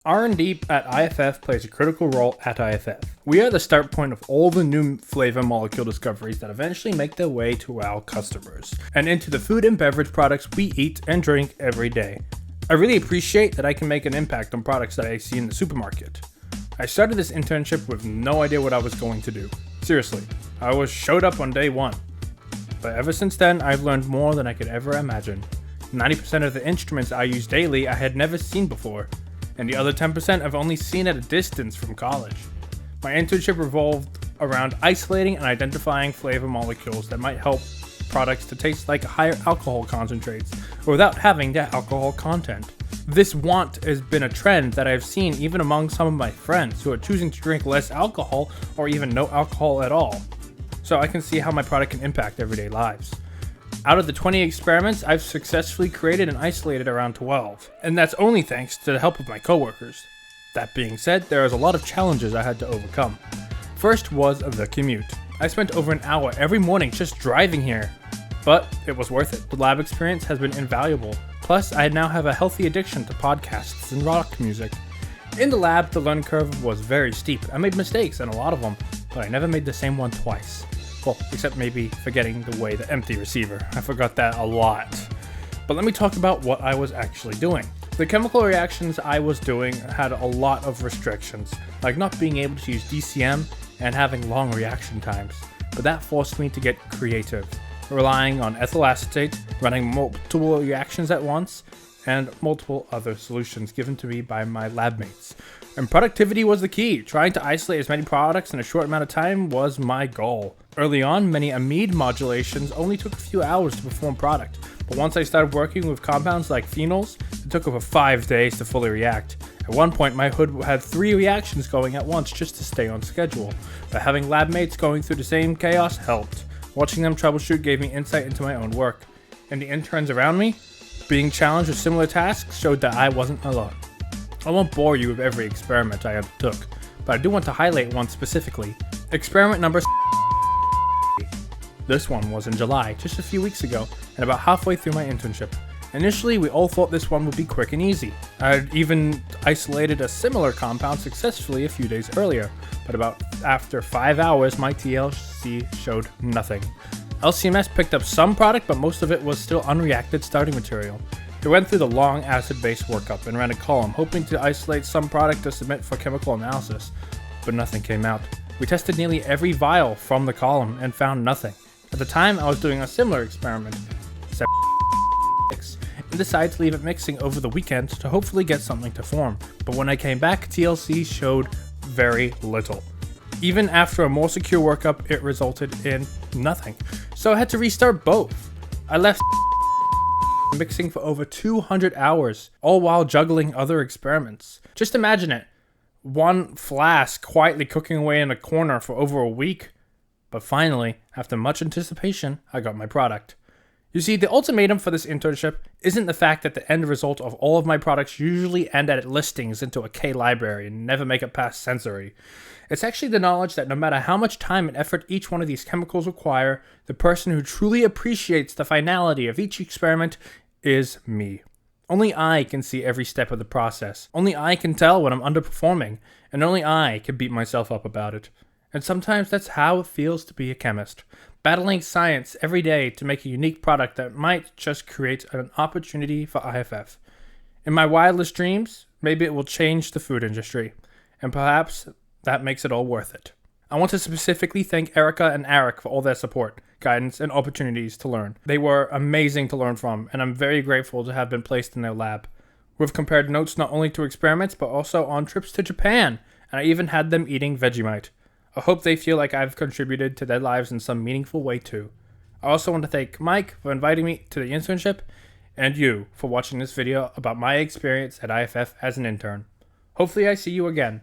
R&D at IFF plays a critical role at IFF. We are the start point of all the new flavor molecule discoveries that eventually make their way to our customers, and into the food and beverage products we eat and drink every day. I really appreciate that I can make an impact on products that I see in the supermarket. I started this internship with no idea what I was going to do. Seriously, I showed up on day one. But ever since then, I've learned more than I could ever imagine. 90% of the instruments I use daily I had never seen before, and the other 10% I've only seen at a distance from college. My internship revolved around isolating and identifying flavor molecules that might help products to taste like higher alcohol concentrates without having that alcohol content. This want has been a trend that I've seen even among some of my friends who are choosing to drink less alcohol or even no alcohol at all. So I can see how my product can impact everyday lives. Out of the 20 experiments, I've successfully created and isolated around 12, and that's only thanks to the help of my coworkers. That being said, there is a lot of challenges I had to overcome. First was the commute. I spent over an hour every morning just driving here, but it was worth it. The lab experience has been invaluable. Plus, I now have a healthy addiction to podcasts and rock music. In the lab, the learning curve was very steep. I made mistakes, and a lot of them, but I never made the same one twice. Well, except maybe forgetting the way the empty receiver. I forgot that a lot. But let me talk about what I was actually doing. The chemical reactions I was doing had a lot of restrictions, like not being able to use DCM and having long reaction times. But that forced me to get creative, relying on ethyl acetate, running multiple reactions at once, and multiple other solutions given to me by my lab mates. And productivity was the key. Trying to isolate as many products in a short amount of time was my goal. Early on, many amide modulations only took a few hours to perform product, but once I started working with compounds like phenols, it took over 5 days to fully react. At one point, my hood had 3 reactions going at once just to stay on schedule, but having lab mates going through the same chaos helped. Watching them troubleshoot gave me insight into my own work, and the interns around me, being challenged with similar tasks, showed that I wasn't alone. I won't bore you with every experiment I undertook, but I do want to highlight one specifically. Experiment number This one was in July, just a few weeks ago, and about halfway through my internship. Initially, we all thought this one would be quick and easy. I had even isolated a similar compound successfully a few days earlier, but after 5 hours, my TLC showed nothing. LCMS picked up some product, but most of it was still unreacted starting material. It went through the long acid-base workup and ran a column, hoping to isolate some product to submit for chemical analysis, but nothing came out. We tested nearly every vial from the column and found nothing. At the time, I was doing a similar experiment, and decided to leave it mixing over the weekend to hopefully get something to form. But when I came back, TLC showed very little. Even after a more secure workup, it resulted in nothing. So I had to restart both. I left mixing for over 200 hours, all while juggling other experiments. Just imagine it. One flask quietly cooking away in a corner for over a week. But finally, after much anticipation, I got my product. You see, the ultimatum for this internship isn't the fact that the end result of all of my products usually end at listings into a K library and never make it past sensory. It's actually the knowledge that no matter how much time and effort each one of these chemicals require, the person who truly appreciates the finality of each experiment is me. Only I can see every step of the process. Only I can tell when I'm underperforming, and only I can beat myself up about it. And sometimes that's how it feels to be a chemist, battling science every day to make a unique product that might just create an opportunity for IFF. In my wildest dreams, maybe it will change the food industry, and perhaps that makes it all worth it. I want to specifically thank Erica and Eric for all their support, guidance, and opportunities to learn. They were amazing to learn from, and I'm very grateful to have been placed in their lab. We've compared notes not only to experiments, but also on trips to Japan, and I even had them eating Vegemite. I hope they feel like I've contributed to their lives in some meaningful way too. I also want to thank Mike for inviting me to the internship, and you for watching this video about my experience at IFF as an intern. Hopefully I see you again.